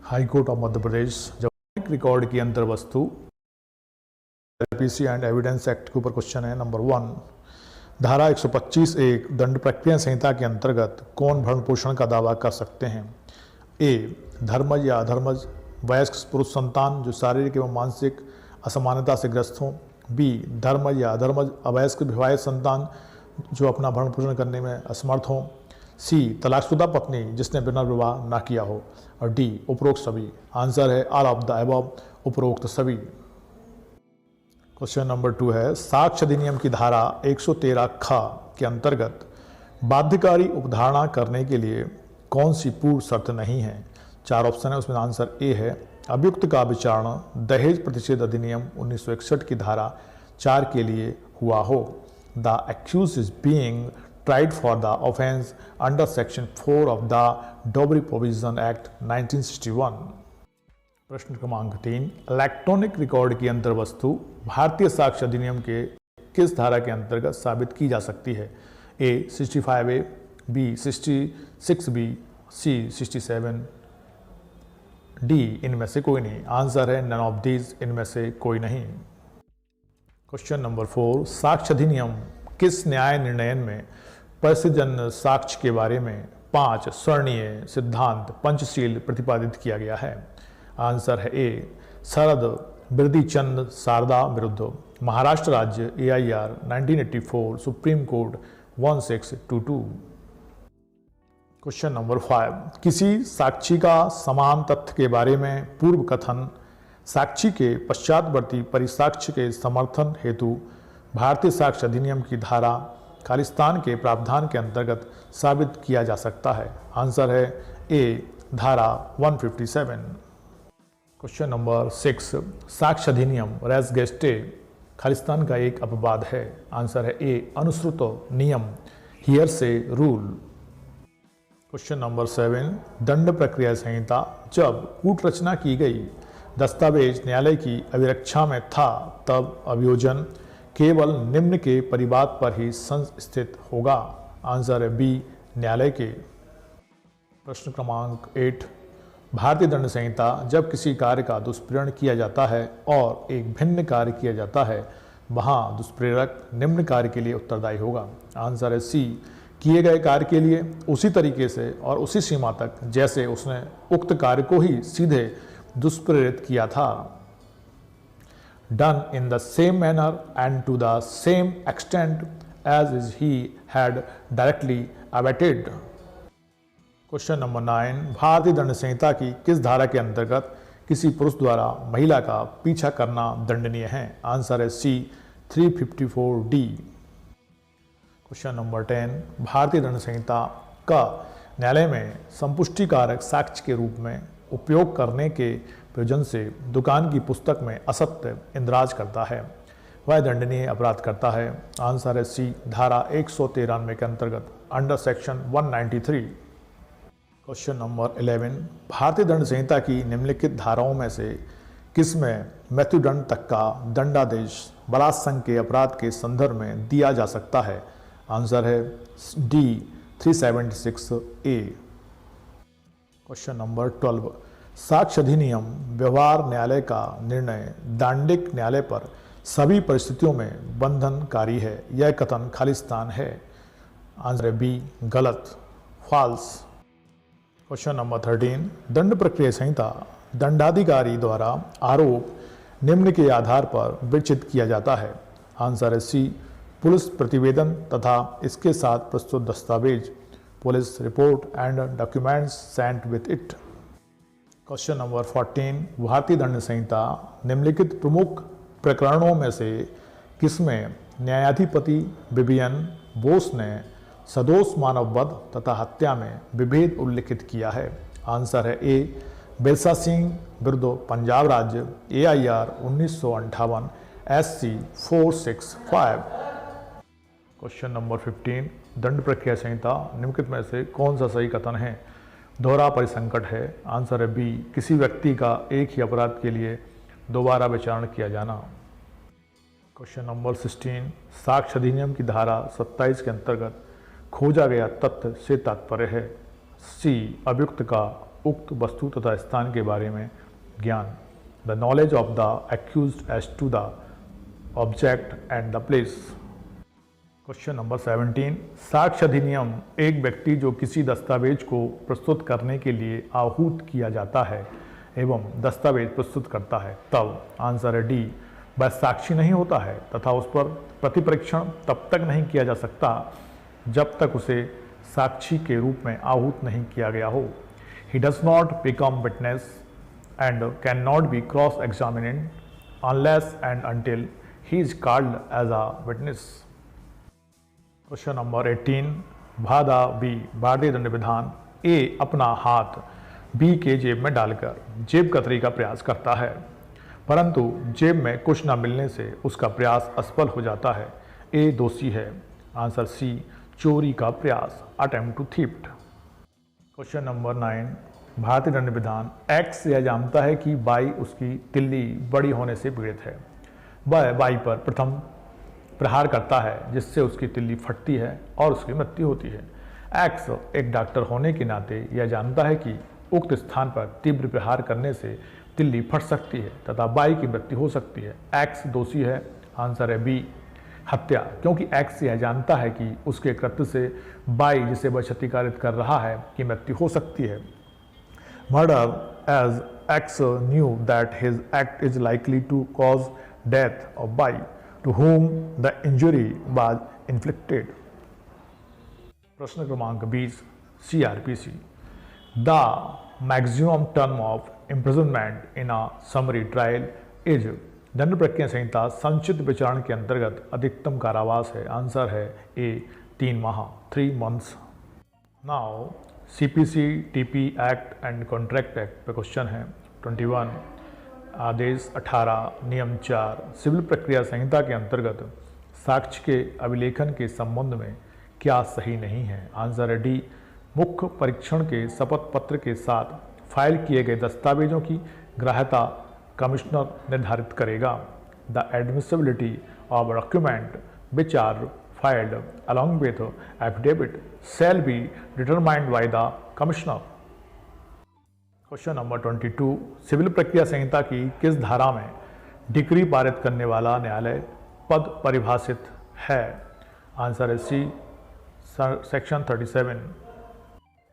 High court of Madhya Pradesh जब record की अंतर वस्तु पीसी एंड एविडेंस एक्ट के ऊपर क्वेश्चन है। नंबर 1, धारा 125(1) दंड प्रक्रिया संहिता के अंतर्गत कौन भरण पोषण का दावा कर सकते हैं? ए, धर्मज या अधर्मज वयस्क पुरुष संतान जो शारीरिक एवं मानसिक असमानता से ग्रस्त हों। बी, धर्मज या अधर्मज अवयस्क विवाहित संतान जो अपना भरण पोषण करने में असमर्थ हों। सी, तलाकशुदा पत्नी जिसने पुनर्विवाह ना किया हो। और डी, उपरोक्त सभी। आंसर है ऑल ऑफ द अबव, उपरोक्त सभी। क्वेश्चन नंबर 2 है, साक्ष्य अधिनियम की धारा 113 ख के अंतर्गत बाध्यकारी उपधारणा करने के लिए कौन सी पूर्व शर्त नहीं है? 4 ऑप्शन है, उसमें आंसर ए है अभियुक्त का विचारण दहेज प्रतिषेध अधिनियम 1961 की धारा 4 के लिए हुआ हो। The accused is being tried for the offence under section 4 of the Dowry Provision Act 1961। प्रश्न क्रमांक 3, इलेक्ट्रॉनिक रिकॉर्ड की अंतर्वस्तु भारतीय साक्ष्य अधिनियम के किस धारा के अंतर्गत साबित की जा सकती है? ए, 65A, बी, 66B, सी, 67, डी, इनमें से कोई नहीं। आंसर है नन ऑफ दीज, इनमें से कोई नहीं। क्वेश्चन नंबर 4, साक्ष्य अधिनियम किस न्याय निर्णयन में परिस्थितिजन्य साक्ष्य के बारे में 5 स्वर्णीय सिद्धांत पंचशील प्रतिपादित किया गया है? आंसर है ए, शरद बिरदीचंद शारदा विरुद्ध महाराष्ट्र राज्य AIR 1984 supreme court 1622। Question number 5, किसी साक्षी का समान तथ्य के बारे में पूर्व कथन साक्षी के पश्चातवर्ती परिसाक्ष्य के समर्थन हेतु भारतीय साक्ष्य अधिनियम की धारा खालिस्तान के प्रावधान के अंतर्गत साबित किया जा सकता है? आंसर है ए, धारा 157। क्वेश्चन नंबर 6, साक्ष्य अधिनियम रेस गेस्टे खालिस्तान का एक अपवाद है? आंसर है ए, अनुश्रुत नियम हियर से रूल। क्वेश्चन नंबर 7, दंड प्रक्रिया संहिता जब कूट रचना की गई दस्तावेज न्यायालय की अभिरक्षा में था तब अभियोजन केवल निम्न के परिवाद पर ही संस्थित होगा? आंसर है बी, न्यायालय के। प्रश्न क्रमांक 8, भारतीय दंड संहिता जब किसी कार्य का दुष्प्रेरण किया जाता है और एक भिन्न कार्य किया जाता है वहां दुष्प्रेरक निम्न कार्य के लिए उत्तरदायी होगा? आंसर है सी, किए गए कार्य के लिए उसी तरीके से और उसी सीमा तक जैसे उसने उक्त कार्य को ही सीधे दुष्प्रेरित किया था। Done in the same manner and to the same extent as is he had directly abetted। Question number 9, भारतीय दंड संहिता की किस धारा के अंतर्गत किसी पुरुष द्वारा महिला का पीछा करना दंडनीय है? आंसर है सी, 354D। क्वेश्चन नंबर 10, भारतीय दंड संहिता का न्यायालय में संपुष्टिकारक साक्ष्य के रूप में उपयोग करने के प्रयोजन से दुकान की पुस्तक में असत्य इंद्राज करता है, वह दंडनीय अपराध करता है? आंसर है सी, धारा 193 के अंतर्गत अंडर सेक्शन 193। क्वेश्चन नंबर 11, भारतीय दंड संहिता की निम्नलिखित धाराओं में से किसमें मृत्युदंड तक का दंडादेश बलात्संग के अपराध के संदर्भ में दिया जा सकता है? आंसर है डी, 376A। क्वेश्चन नंबर 12, साक्ष्य अधिनियम व्यवहार न्यायालय का निर्णय दांडिक न्यायालय पर सभी परिस्थितियों में बंधनकारी है, यह कथन खालिस्तान है? आंसर है बी, गलत, फॉल्स। क्वेश्चन नंबर 13, दंड प्रक्रिया संहिता दंडाधिकारी द्वारा आरोप निम्न के आधार पर विरचित किया जाता है? आंसर है सी, पुलिस प्रतिवेदन तथा इसके साथ प्रस्तुत दस्तावेज, police report and documents sent with it. Question number 14, भारतीय दंड संहिता निम्नलिखित प्रमुख प्रकरणों में से किसमें न्यायाधिपति विवियन बोस ने सदोष मानववध तथा हत्या में विभेद उल्लिखित किया है? आंसर है ए, बिरसा सिंह विरुद्ध पंजाब राज्य AIR 1958 SC 465। क्वेश्चन नंबर 15, दंड प्रक्रिया संहिता निम्नलिखित में से कौन सा सही कथन है? दोहरा परिसंकट है? आंसर है बी, किसी व्यक्ति का एक ही अपराध के लिए दोबारा विचारण किया जाना। क्वेश्चन नंबर 16, साक्ष्य अधिनियम की धारा 27 के अंतर्गत खोजा गया तथ्य से तात्पर्य है? सी, अभियुक्त का उक्त वस्तु तथा स्थान के बारे में ज्ञान, the knowledge of the accused as to the object and the place. Question number 17, साक्ष्य अधिनियम एक व्यक्ति जो किसी दस्तावेज को प्रस्तुत करने के लिए आहूत किया जाता है एवं दस्तावेज प्रस्तुत करता है तब, आंसर है डी, वह साक्षी नहीं होता है तथा उस पर प्रतिपरीक्षण तब तक नहीं किया जा सकता जब तक उसे साक्षी के रूप में आहूत नहीं किया गया हो। He does not become witness and can not be cross examined unless and until he is called as a witness. Question number 18, भादा बी भारतीय दंड विधान ए अपना हाथ बी के जेब में डालकर जेब कतरी का प्रयास करता है, परंतु जेब में कुछ न मिलने से उसका प्रयास असफल हो जाता है। ए दोषी है। आंसर सी, चोरी का प्रयास, attempt to theft. Question number 9, भारतीय दंड विधान एक्स यह जानता है कि बाई उसकी तिल्ली बड़ी होने से पीड़ित है। वह बाई पर प्रथम प्रहार करता है जिससे उसकी तिल्ली फटती है और उसकी मृत्यु होती है। एक्स एक डॉक्टर होने के नाते यह जानता है कि उक्त स्थान पर तीव्र प्रहार करने से तिल्ली फट सकती है तथा बाई की मृत्यु हो सकती है। एक्स दोषी है। आंसर है बी, हत्या, क्योंकि एक्स यह जानता है कि उसके कृत्य से बाई जिसे वह क्षतिकारित कर रहा है की मृत्यु हो सकती है। Murder, as X knew that his act is likely to cause death of by to whom the injury was inflicted। प्रश्न क्रमांक 20, CRPC, the maximum term of imprisonment in a summary trial is, दंड प्रक्रिया संहिता संक्षिप्त विचारण के अंतर्गत अधिकतम कारावास है। आंसर है ए, 3 माह, 3 months। Now CPC, TP act and contract act पे क्वेश्चन है। 21, आदेश 18, नियम 4 सिविल प्रक्रिया संहिता के अंतर्गत साक्ष्य के अभिलेखन के संबंध में क्या सही नहीं है। आंसर है डी, मुख्य परीक्षण के शपथ पत्र के साथ फाइल किए गए दस्तावेजों की ग्राह्यता कमिश्नर निर्धारित करेगा। The admissibility of document which are filed along with affidavit shall be determined by the commissioner. Question number 22, civil प्रक्रिया संहिता की किस धारा में डिक्री पारित करने वाला न्यायालय पद परिभाषित है। आंसर है सी, सेक्शन 37।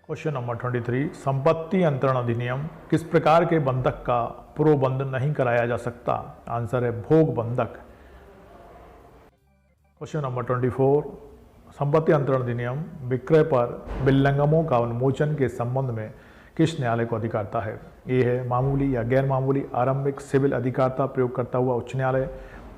क्वेश्चन नंबर 23, संपत्ति अंतरण अधिनियम किस प्रकार के बंधक का प्रोबंध नहीं कराया जा सकता। आंसर है भोग बंधक। क्वेश्चन नंबर 24, संपत्ति अंतरण अधिनियम विक्रय पर विलंगमों का उन्मोचन के संबंध में किस न्यायालय को अधिकारता है। ए है मामूली या गैर मामूली आरंभिक सिविल अधिकारता प्रयोग करता हुआ उच्च न्यायालय।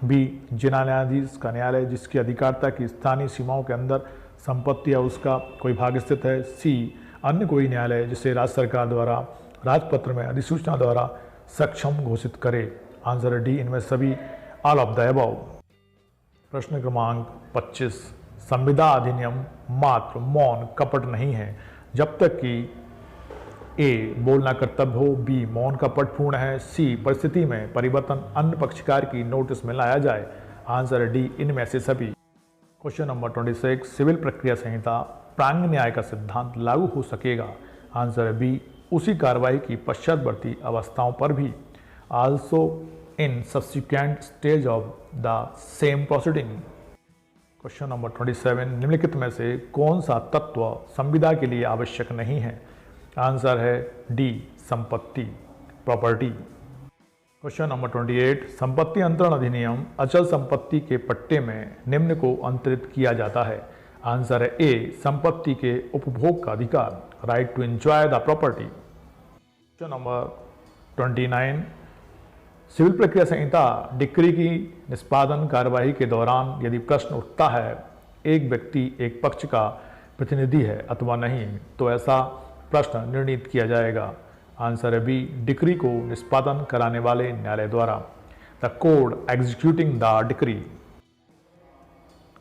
बी, जिला न्यायाधीश का न्यायालय जिसकी अधिकारता की स्थानीय सीमाओं के अंदर संपत्ति या उसका कोई भाग स्थित है। सी, अन्य कोई न्यायालय जिसे राज्य सरकार द्वारा राजपत्र में अधिसूचना द्वारा सक्षम घोषित करे। आंसर है डी, इनमें सभी, ऑल ऑफ द अबव। प्रश्न क्रमांक 25, संविदा अधिनियम मात्र मौन कपट नहीं है जब तक कि ए, बोलना कर्तव्य हो, बी, मौन कपट पूर्ण है, सी, परिस्थिति में परिवर्तन अन्य पक्षकार की नोटिस में लाया जाए। आंसर है डी, इनमें से सभी। क्वेश्चन नंबर 26, सिविल प्रक्रिया संहिता प्रांग न्याय का सिद्धांत लागू हो सकेगा। आंसर है बी, उसी कार्रवाई की पश्चातवर्ती अवस्थाओं पर भी, also in subsequent stage of the same proceeding. Question number 27, निम्नलिखित में से कौन सा तत्व संविदा के लिए आवश्यक नहीं है। आंसर है डी, संपत्ति, प्रॉपर्टी। क्वेश्चन नंबर 28, संपत्ति अंतरण अधिनियम अचल संपत्ति के पट्टे में निम्न को अंतरित किया जाता है। आंसर है ए, संपत्ति के उपभोग का अधिकार, right to enjoy the property. Question number 29, civil प्रक्रिया संहिता डिक्री की निष्पादन कार्यवाही के दौरान यदि प्रश्न उठता है एक व्यक्ति एक पक्ष का प्रतिनिधि है अथवा नहीं, तो ऐसा प्रश्न निर्णीत किया जाएगा। आंसर है बी, डिक्री को निष्पादन कराने वाले न्यायालय द्वारा, the code executing the decree.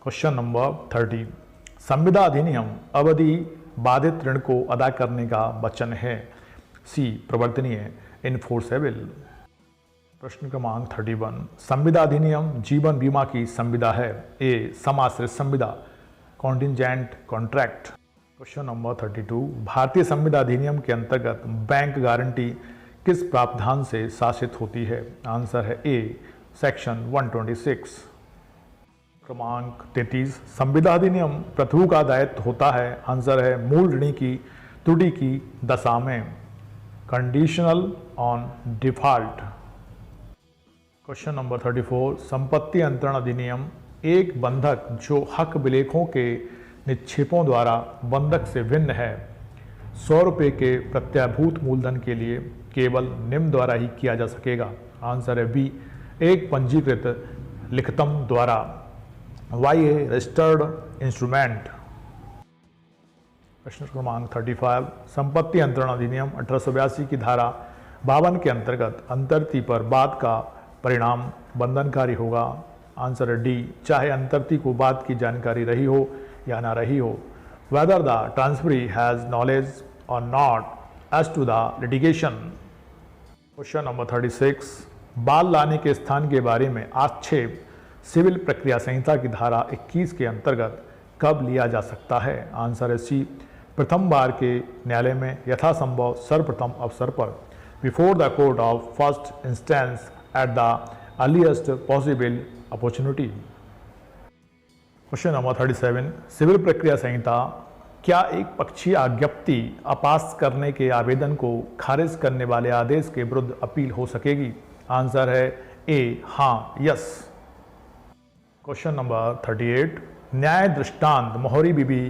Question number 30, संविदा अधिनियम अवधि बाधित ऋण को अदा करने का वचन है। सी, प्रवर्तनीय, इनफोर्सेबल। प्रश्न क्रमांक 31, संविदा अधिनियम जीवन बीमा की संविदा है। ए, समाश्रित संविदा, कॉन्टिजेंट कॉन्ट्रैक्ट। क्वेश्चन नंबर 32 भारतीय संविदा अधिनियम के अंतर्गत बैंक गारंटी किस प्रावधान से शासित होती है? आंसर है ए सेक्शन 126। क्रमांक 33 संविदा अधिनियम प्रभु का दायित्व होता है? आंसर है मूल ऋणी की त्रुटि की दशा में, conditional on default. Question number 34 संपत्ति अंतरण अधिनियम एक बंधक जो हक विलेखों के निक्षेपों द्वारा बंधक से भिन्न है 100 रुपये के प्रत्याभूत मूलधन के लिए केवल निम्न द्वारा ही किया जा सकेगा। आंसर है बी एक पंजीकृत लिखितम द्वारा, वाई ए रजिस्टर्ड इंस्ट्रूमेंट। प्रश्न क्रमांक 35 संपत्ति अंतरण अधिनियम 1882 की धारा 52 के अंतर्गत अंतर्ती पर बाद का परिणाम बंधनकारी होगा। आंसर है डी चाहे अंतर्ती को बाद की जानकारी रही हो या ना रही हो। Whether the transferee has knowledge or not as to the litigation. Question number 36 बाल लाने के स्थान के बारे में आक्षेप सिविल प्रक्रिया संहिता की धारा 21 के अंतर्गत कब लिया जा सकता है? आंसर है सी प्रथम बार के न्यायालय में यथासंभव सर्वप्रथम अवसर पर, before the court of first instance at the earliest possible opportunity. Question number 37 civil प्रक्रिया संहिता क्या एक पक्षीय आज्ञप्ति अपास करने के आवेदन को खारिज करने वाले आदेश के विरुद्ध अपील हो सकेगी? आंसर है ए हाँ यस। क्वेश्चन नंबर 38 न्याय दृष्टांत मोहरी बीबी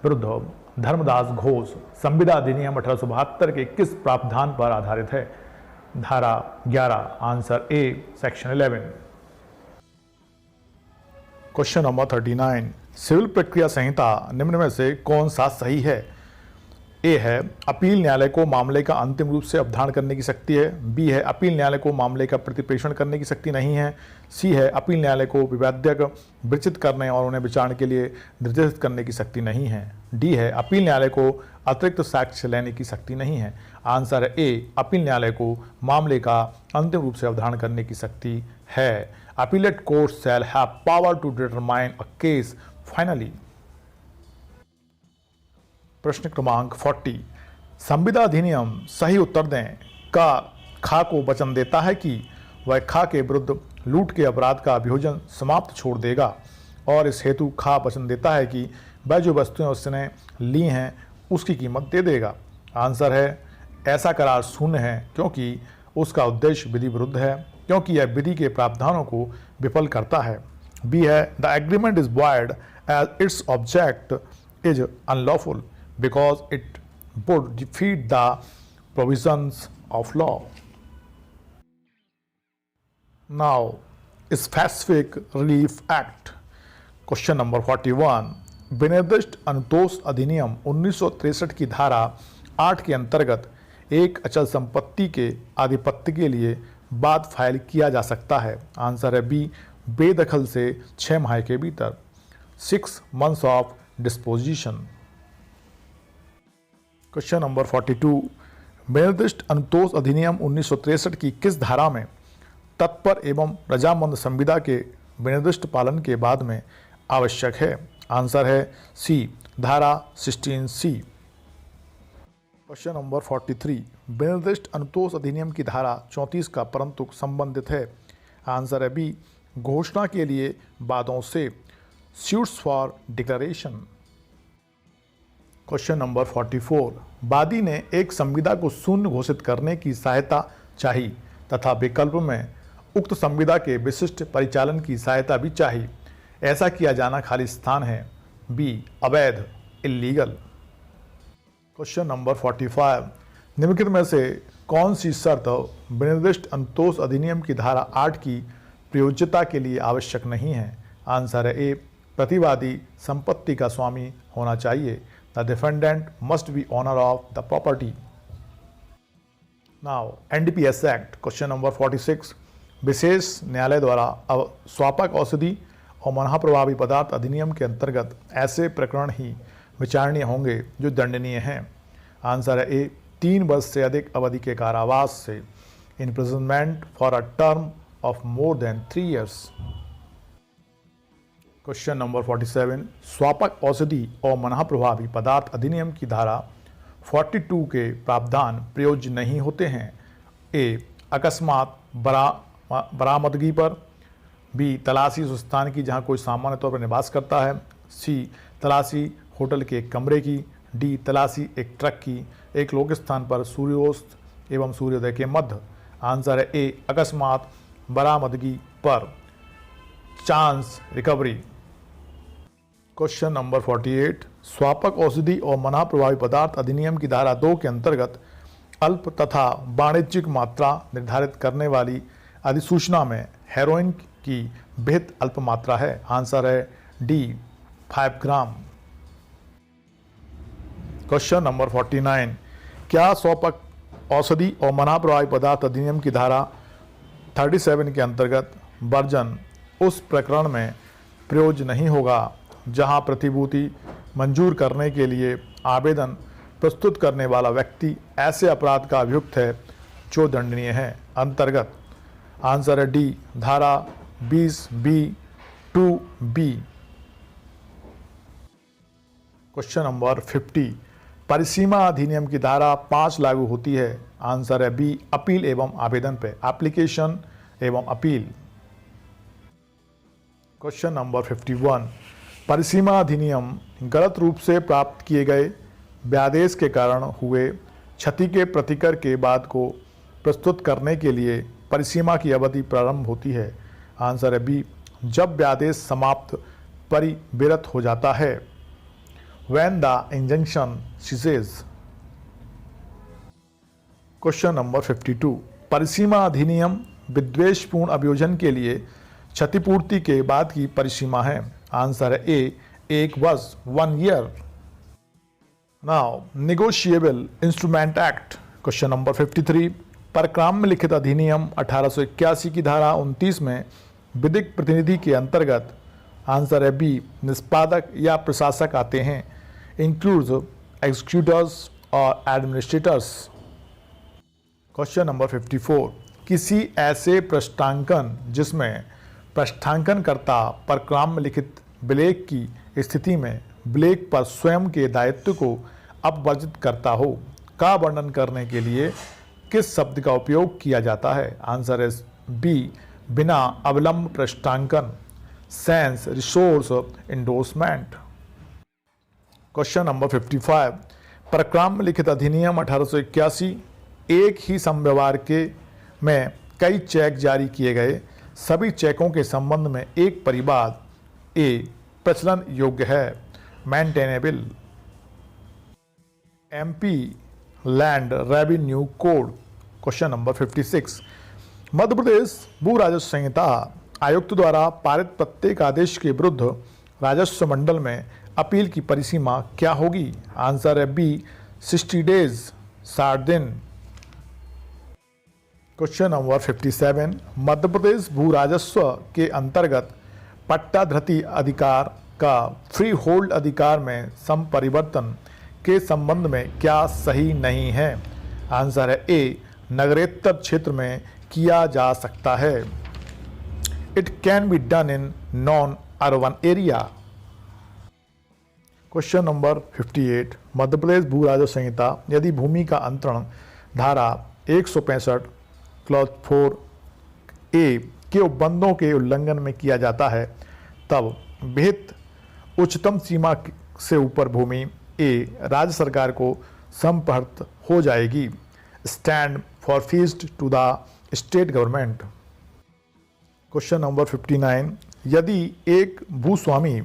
विरुद्ध धर्मदास घोष संविदा अधिनियम 1872 के किस प्रावधान पर आधारित है? धारा 11। Answer A section 11। Question number 39 civil प्रक्रिया संहिता निम्न में से कौन सा सही है? ए है अपील न्यायालय को मामले का अंतिम रूप से अवधारण करने की शक्ति है। बी है अपील न्यायालय को मामले का प्रतिप्रेषण करने की शक्ति नहीं है। सी है अपील न्यायालय को विवाद्यक विचित करने और उन्हें विचारण के लिए निर्देशित करने की शक्ति नहीं है। डी है अपील न्यायालय को अतिरिक्त साक्ष्य लेने की शक्ति नहीं है। आंसर है ए अपील न्यायालय को मामले का अंतिम रूप से अवधारण करने की शक्ति है। Appellate court shall have power to determine a case finally. प्रश्न क्रमांक 40 संविदा अधिनियम सही उत्तर दें का खा को वचन देता है कि वह खा के विरुद्ध लूट के अपराध का अभियोजन समाप्त छोड़ देगा, और इस हेतु खा वचन देता है कि वह जो वस्तुएं उसने ली हैं उसकी कीमत दे देगा। आंसर है ऐसा करार शून्य है क्योंकि उसका उद्देश्य विधि विरुद्ध है, क्योंकि यह विधि के प्रावधानों को विफल करता है। बी है the agreement is void as its object is unlawful because it would defeat the provisions of law. Now, Specific Relief Act. Question number 41. विनिर्दिष्ट Anutosh अधिनियम 1963 की धारा 8 के अंतर्गत एक अचल संपत्ति के आधिपत्य के लिए बाद फाइल किया जा सकता है। आंसर है बी बेदखल से 6 माह के भीतर, 6 months of disposition. Question number 42 विनिर्दिष्ट Anutosh अधिनियम 1963 की किस धारा में तत्पर एवं रजामंद संविदा के विनिर्दिष्ट पालन के बाद में आवश्यक है? आंसर है सी धारा 16C। क्वेश्चन नंबर 43 विनिर्दिष्ट अनुतोष अधिनियम की धारा 34 का परंतु संबंधित है। आंसर है बी घोषणा के लिए वादों से, suits for declaration. Question number 44 वादी ने एक संविदा को शून्य घोषित करने की सहायता चाही तथा विकल्प में उक्त संविदा के विशिष्ट परिचालन की सहायता भी चाही। ऐसा किया जाना खाली स्थान है। बी अवैध इल्लीगल। क्वेश्चन नंबर 45 निम्नलिखित में से कौन सी शर्त विनिर्दिष्ट अनुतोष अधिनियम की धारा 8 की प्रयोज्यता के लिए आवश्यक नहीं है? आंसर है ए प्रतिवादी संपत्ति का स्वामी होना चाहिए। The defendant must be owner of the property. Now, NDPS Act, question number 46 विशेष न्यायालय द्वारा स्वापक औषधि और मनहा प्रभावी पदार्थ अधिनियम के अंतर्गत ऐसे प्रकरण ही विचारणीय होंगे जो दंडनीय हैं। आंसर है ए 3 वर्ष से अधिक अवधि के कारावास से, imprisonment for a term of more than 3 years। Question number 47, स्वापक औषधि और मना प्रभावी पदार्थ अधिनियम की धारा 42 के प्रावधान प्रयोज्य नहीं होते हैं। ए, अकस्मात बरामदगी पर। बी, तलाशी उस स्थान की जहां कोई सामान्य तौर पर निवास करता है। सी, तलाशी होटल के एक कमरे की। डी, तलाशी एक ट्रक की एक लोक स्थान पर सूर्योस्त एवं सूर्योदय के मध्य। आंसर है ए, अकस्मात बरामदगी पर। Chance recovery. क्वेश्चन नंबर 48, स्वापक औषधि और मना प्रभावी पदार्थ अधिनियम की धारा 2 के अंतर्गत अल्प तथा वाणिज्यिक मात्रा निर्धारित करने वाली अधिसूचना में हेरोइन की विहित अल्प मात्रा है। आंसर है डी, 5 ग्राम। क्वेश्चन नंबर 49, क्या स्वापक औषधि और मना प्रभावी पदार्थ अधिनियम की धारा 37 के अंतर्गत वर्जन उस प्रकरण में प्रयोज्य नहीं होगा जहां प्रतिभूति मंजूर करने के लिए आवेदन प्रस्तुत करने वाला व्यक्ति ऐसे अपराध का अभियुक्त है जो दंडनीय है। अंतर्गत आंसर है डी, धारा 20B(2)(b। क्वेश्चन नंबर 50, परिसीमा अधिनियम की धारा 5 लागू होती है। आंसर है बी, अपील एवं आवेदन पे, एप्लीकेशन एवं अपील। क्वेश्चन नंबर 51, परिसीमा अधिनियम गलत रूप से प्राप्त किए गए व्यादेश के कारण हुए क्षति के प्रतिकर के बाद को प्रस्तुत करने के लिए परिसीमा की अवधि प्रारंभ होती है। आंसर है बी, जब व्यादेश समाप्त परिविरत हो जाता है। When the injunction ceases। Question number 52, परिसीमा अधिनियम विद्वेषपूर्ण अभियोजन के लिए क्षतिपूर्ति के बाद की परिसीमा है। आंसर है ए, 1 वर्ष, 1 year. Now negotiable instrument act. Question number 53, परक्राम में लिखित अधिनियम 1881 की धारा 29 में विधिक प्रतिनिधि के अंतर्गत आंसर है बी, निष्पादक या प्रशासक आते हैं। इंक्लूड्स एग्जीक्यूटर्स और एडमिनिस्ट्रेटर्स। क्वेश्चन नंबर 54, किसी ऐसे पृष्ठांकन जिसमें पृष्ठांकनकर्ता परक्राम में लिखित ब्लेक की स्थिति में ब्लेक पर स्वयं के दायित्व को अपवर्जित करता हो का वर्णन करने के लिए किस शब्द का उपयोग किया जाता है। आंसर है बी, बिना अवलंब पृष्ठांकन, sans recourse endorsement. Question number 55, परक्राम में लिखित अधिनियम 1881 एक ही समव्यवहार के में कई चेक जारी किए गए सभी चेकों के संबंध में एक परिवाद ए, प्रचलन योग्य है, maintainable. MP land revenue code. Question number 56, मध्य प्रदेश भू राजस्व संहिता आयुक्त द्वारा पारित प्रत्येक आदेश के विरुद्ध राजस्व मंडल में अपील की परिसीमा क्या होगी। आंसर है बी, 60 डेज, 60 दिन। क्वेश्चन नंबर 57, मध्य प्रदेश भू राजस्व के अंतर्गत पट्टाधृति अधिकार का फ्री होल्ड अधिकार में संपरिवर्तन के संबंध में क्या सही नहीं है। आंसर है ए, नगरेतर क्षेत्र में किया जा सकता है। It can be done in non urban area. Question number 58, मध्य प्रदेश भू राजस्व संहिता यदि भूमि का अंतरण धारा 165 क्लॉज 4A के उपबंधों के उल्लंघन में किया जाता है तब विहित उच्चतम सीमा से ऊपर भूमि ए राज्य सरकार को संपर्क हो जाएगी। Stand forfeited to the state government. Question number 59, यदि एक भूस्वामी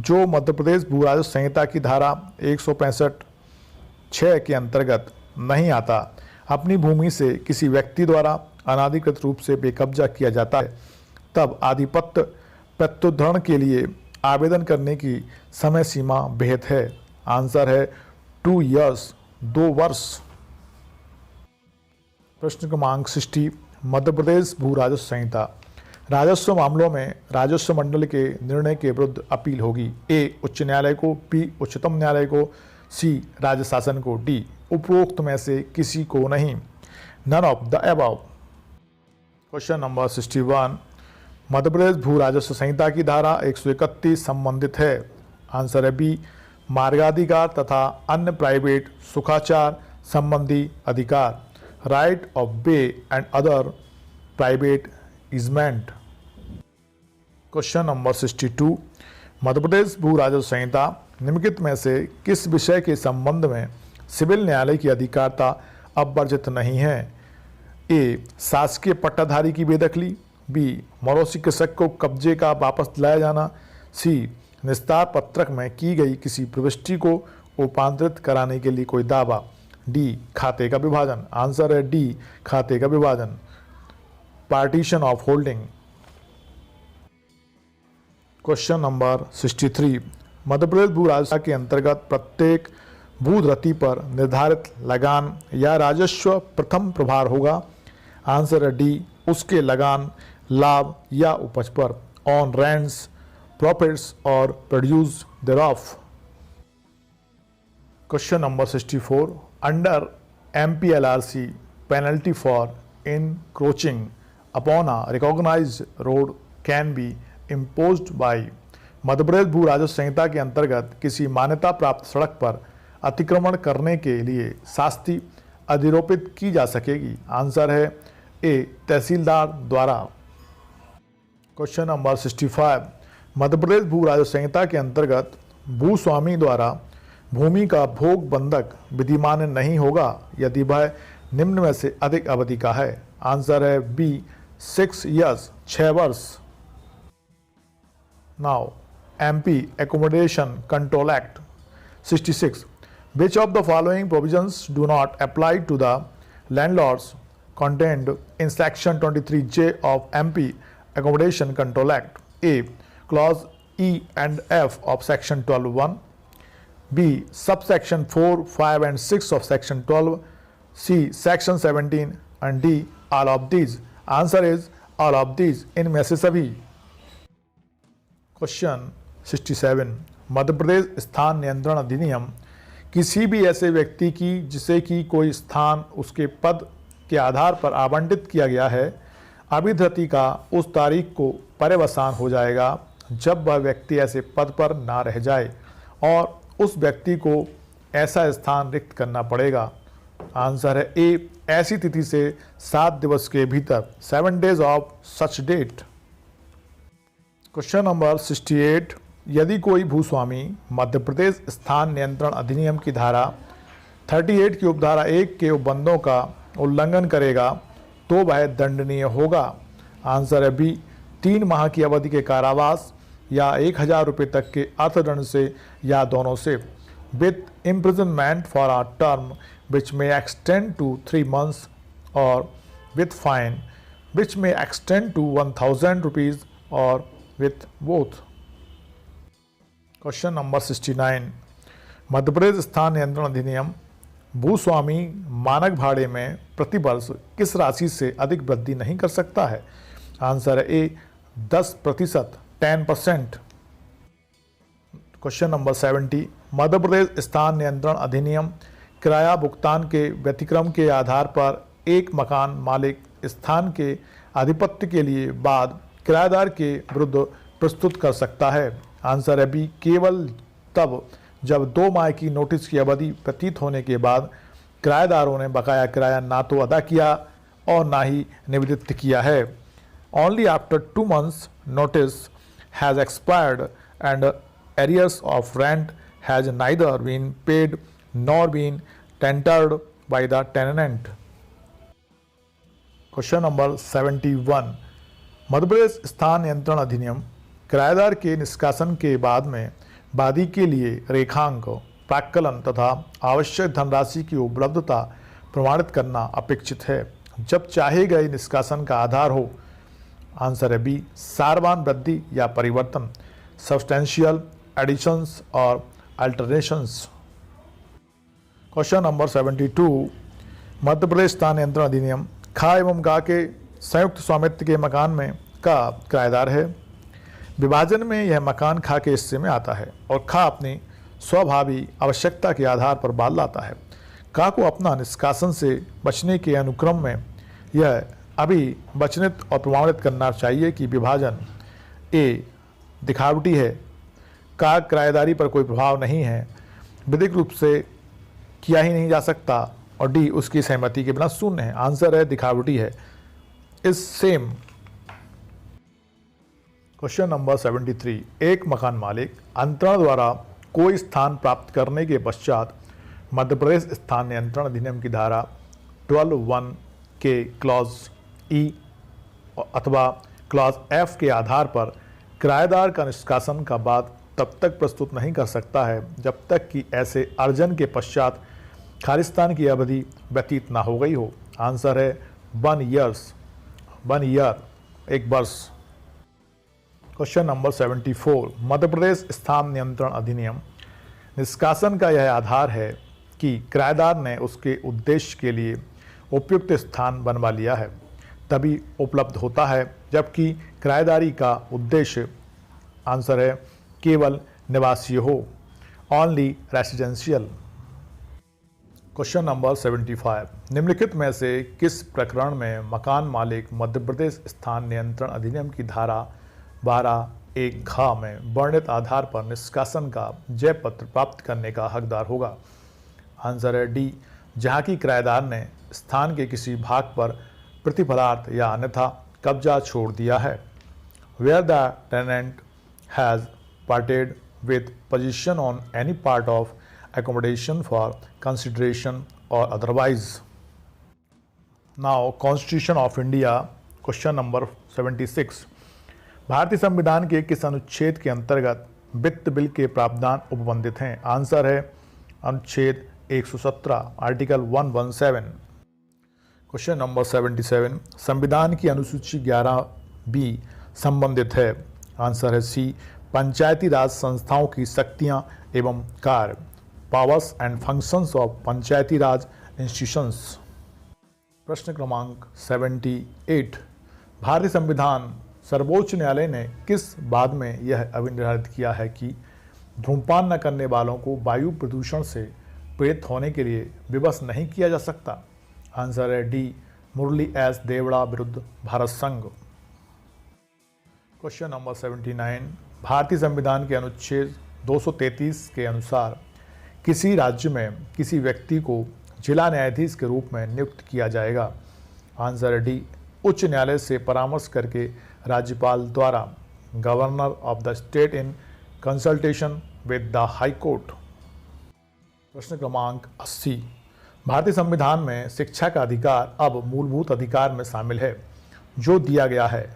जो मध्य प्रदेश भू राजस्व संहिता की धारा 165(6) के अंतर्गत नहीं आता अपनी भूमि से किसी व्यक्ति द्वारा अनाधिकृत रूप से बेकब्जा किया जाता है तब आधिपत्य प्रत्युद्धरण के लिए आवेदन करने की समय सीमा विहित है। आंसर है 2 ईयर्स, 2 वर्ष। प्रश्न क्रमांक 60, मध्य प्रदेश भू राजस्व संहिता राजस्व मामलों में राजस्व मंडल के निर्णय के विरुद्ध अपील होगी। ए, उच्च न्यायालय को, बी, उच्चतम न्यायालय को, सी, राज्य शासन को, डी, उपरोक्त में से किसी को नहीं। None of the above. Question number 61, Madhya Pradesh भू राजस्व संहिता की धारा 131 संबंधित है। आंसर है बी, मार्गाधिकार तथा अन्य प्राइवेट सुखाचार संबंधी अधिकार, right of way and other private easement. Question number 62, मध्य प्रदेश भू राजस्व संहिता निम्नलिखित में से किस विषय के संबंध में सिविल न्यायालय की अधिकारिता अपवर्जित नहीं है? ए, शासकीय पट्टाधारी की बेदखली, बी, मवेशी कृषक को कब्जे का वापस दिलाया जाना, सी, निस्तार पत्रक में की गई किसी प्रविष्टि को रूपांतरित कराने के लिए कोई दावा, डी, खाते का विभाजन। आंसर है डी, खाते का विभाजन, partition of holding. Question number 63, मध्य प्रदेश भू राजस्व के अंतर्गत प्रत्येक भूधरती पर निर्धारित लगान या राजस्व प्रथम प्रभार होगा। आंसर है डी, उसके लगान, लाभ या उपज पर, on rents, profits or produce thereof. Question number 64, under MPLRC penalty for encroaching upon a recognized road can be imposed by। Madhya Pradesh भू राजस्व संहिता के अंतर्गत किसी मान्यता प्राप्त सड़क पर अतिक्रमण करने के लिए शास्ति अधिरोपित की जा सकेगी। आंसर है ए, तहसीलदार द्वारा। क्वेश्चन नंबर 65, मध्य प्रदेश भू राजस्व संहिता के अंतर्गत भूस्वामी द्वारा भूमि का भोग बंधक विधिमान्य नहीं होगा यदि वह निम्न में से अधिक अवधि का है। आंसर है बी, 6 years, 6 वर्ष। Now MP Accommodation Control Act 66, which of the following provisions do not apply to the landlords contained in section 23J of MP Accommodation Control Act? A, clause E and F of section 12(1), B, subsection 4, 5 and 6 of section 12, C, section 17 and D, all of these। Answer is all of these, इनमें से सभी। Question 67, मध्य प्रदेश स्थान नियंत्रण अधिनियम किसी भी ऐसे व्यक्ति की जिसे कि कोई स्थान उसके पद के आधार पर आवंटित किया गया है, अभिधृति का उस तारीख को पर्यवसान हो जाएगा जब वह व्यक्ति ऐसे पद पर ना रह जाए और उस व्यक्ति को ऐसा स्थान रिक्त करना पड़ेगा। आंसर है ए, ऐसी तिथि से 7 दिवस के भीतर, 7 days of such date. Question number 68, यदि कोई भूस्वामी मध्य प्रदेश स्थान नियंत्रण अधिनियम की धारा 38 की उपधारा 1 के उपबंधों का उल्लंघन करेगा तो वह दंडनीय होगा। आंसर है बी, 3 माह की अवधि के कारावास या 1000 रुपये तक के अर्थदंड से या दोनों से, with imprisonment for a term which may extend to 3 months or with fine which may extend to 1000 rupees or with both। Question number 69, मध्य प्रदेश स्थान नियंत्रण अधिनियम भूस्वामी मानक भाड़े में प्रति वर्ष किस राशि से अधिक वृद्धि नहीं कर सकता है। आंसर है ए, 10%, 10%। क्वेश्चन नंबर 70, मध्य प्रदेश स्थान नियंत्रण अधिनियम किराया भुगतान के व्यतिक्रम के आधार पर एक मकान मालिक स्थान के आधिपत्य के लिए बाद किराएदार के विरुद्ध प्रस्तुत कर सकता है। आंसर है बी, केवल तब जब 2 माह की नोटिस की अवधि व्यतीत होने के बाद किराएदारों ने बकाया किराया ना तो अदा किया और ना ही निवेदित किया है। Only after 2 months notice has expired and arrears of rent has neither been paid nor been tendered by the tenant। Question number 71, Madhya Pradesh स्थान नियंत्रण अधिनियम किराएदार के निष्कासन के बाद में वादी के लिए रेखांक, प्राक्कलन तथा आवश्यक धनराशि की उपलब्धता प्रमाणित करना अपेक्षित है जब चाहे गए निष्कासन का आधार हो। आंसर है बी, सारवान वृद्धि या परिवर्तन, सब्सटेंशियल एडिशंस और अल्टरनेशंस। क्वेश्चन नंबर 72, मध्य प्रदेश स्थान नियंत्रण अधिनियम खा एवं गा के संयुक्त स्वामित्व के मकान में का किराएदार है। विभाजन में यह मकान खा के हिस्से में आता है और खा अपनी स्वभावी आवश्यकता के आधार पर बाल लाता है। का को अपना निष्कासन से बचने के अनुक्रम में यह अभी वचनित और प्रमाणित करना चाहिए कि विभाजन ए दिखावटी है, का किराएदारी पर कोई प्रभाव नहीं है, विधिक रूप से किया ही नहीं जा सकता, और डी उसकी सहमति के बिना शून्य है। आंसर है दिखावटी है। इस सेम क्वेश्चन नंबर 73, एक मकान मालिक अंतरण द्वारा कोई स्थान प्राप्त करने के पश्चात मध्य प्रदेश स्थान नियंत्रण अधिनियम की धारा 12(1) के क्लॉज ई अथवा क्लॉज एफ के आधार पर किराएदार का निष्कासन का बाद तब तक प्रस्तुत नहीं कर सकता है जब तक कि ऐसे अर्जन के पश्चात खालिस्तान की अवधि व्यतीत ना हो गई हो। आंसर है 1 ईयर, एक वर्ष। क्वेश्चन नंबर 74, मध्य प्रदेश स्थान नियंत्रण अधिनियम निष्कासन का यह आधार है कि किराएदार ने उसके उद्देश्य के लिए उपयुक्त स्थान बनवा लिया है, तभी उपलब्ध होता है, जबकि किराएदारी का उद्देश्य आंसर है केवल निवासीय हो, ओनली रेसिडेंशियल। क्वेश्चन नंबर 75, निम्नलिखित में से किस प्रकरण में मकान मालिक मध्य प्रदेश स्थान नियंत्रण अधिनियम की धारा 12(1) में वर्णित आधार पर निष्कासन का जय पत्र प्राप्त करने का हकदार होगा? आंसर है डी, जहाँ की किराएदार ने स्थान के किसी भाग पर प्रतिफलार्थ या अन्यथा कब्जा छोड़ दिया है। Where the tenant has parted with possession on any part of accommodation for consideration or otherwise. Now, Constitution of India, question number 76. भारतीय संविधान के किस अनुच्छेद के अंतर्गत वित्त बिल के प्रावधान उपबंधित हैं? आंसर है अनुच्छेद 117, आर्टिकल 117। क्वेश्चन नंबर 77, संविधान की अनुसूची 11B संबंधित है? आंसर है सी, पंचायती राज संस्थाओं की शक्तियां एवं कार्य, powers and functions of Panchayati Raj institutions. प्रश्न क्रमांक 78, भारतीय संविधान सर्वोच्च न्यायालय ने किस बाद में यह अभिनिर्धारित किया है कि धूमपान न करने वालों को वायु प्रदूषण से पीड़ित होने के लिए विवश नहीं किया जा सकता? आंसर है डी, मुरली एस देवड़ा विरुद्ध भारत संघ। क्वेश्चन नंबर 79, भारतीय संविधान के अनुच्छेद 233 के अनुसार किसी राज्य में किसी व्यक्ति को जिला न्यायाधीश के रूप में नियुक्त किया जाएगा? आंसर है डी, उच्च न्यायालय से परामर्श करके राज्यपाल द्वारा, governor of the state in consultation with the high court. प्रश्न क्रमांक 80, भारतीय संविधान में शिक्षा का अधिकार अब मूलभूत अधिकार में शामिल है, जो दिया गया है?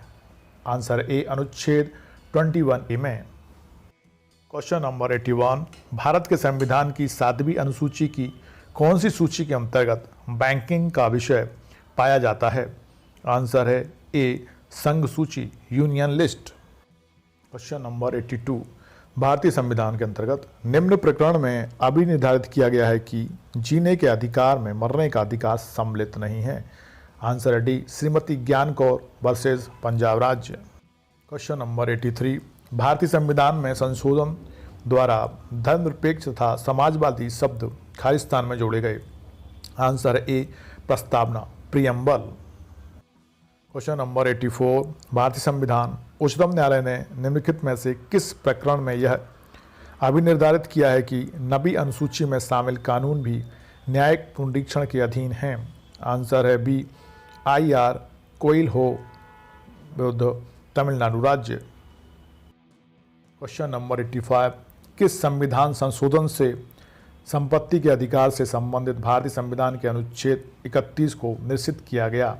आंसर ए, अनुच्छेद 21A में। क्वेश्चन नंबर 81, भारत के संविधान की 7वीं अनुसूची की कौन सी सूची के अंतर्गत बैंकिंग का विषय पाया जाता है? आंसर है ए, संघ सूची, यूनियन लिस्ट। क्वेश्चन नंबर 82, भारतीय संविधान के अंतर्गत निम्न प्रकरण में अभी निर्धारित किया गया है कि जीने के अधिकार में मरने का अधिकार सम्मिलित नहीं है? आंसर है डी, श्रीमती ज्ञान कौर वर्सेस पंजाब राज्य। क्वेश्चन नंबर 83, भारतीय संविधान में संशोधन द्वारा धर्मनिरपेक्ष तथा समाजवादी शब्द खालिस्तान में जोड़े गए? आंसर ए, प्रस्तावना, प्रियम्बल। क्वेश्चन नंबर 84, भारतीय संविधान उच्चतम न्यायालय ने निम्नलिखित में से किस प्रकरण में यह अभिनिर्धारित किया है कि 90वीं अनुसूची में शामिल कानून भी न्यायिक पुनरीक्षण के अधीन हैं? आंसर है बी, IR कोइल हो विरुद्ध तमिलनाडु राज्य। क्वेश्चन नंबर 85, किस संविधान संशोधन से संपत्ति के अधिकार से संबंधित भारतीय संविधान के अनुच्छेद 31 को निश्चित किया गया?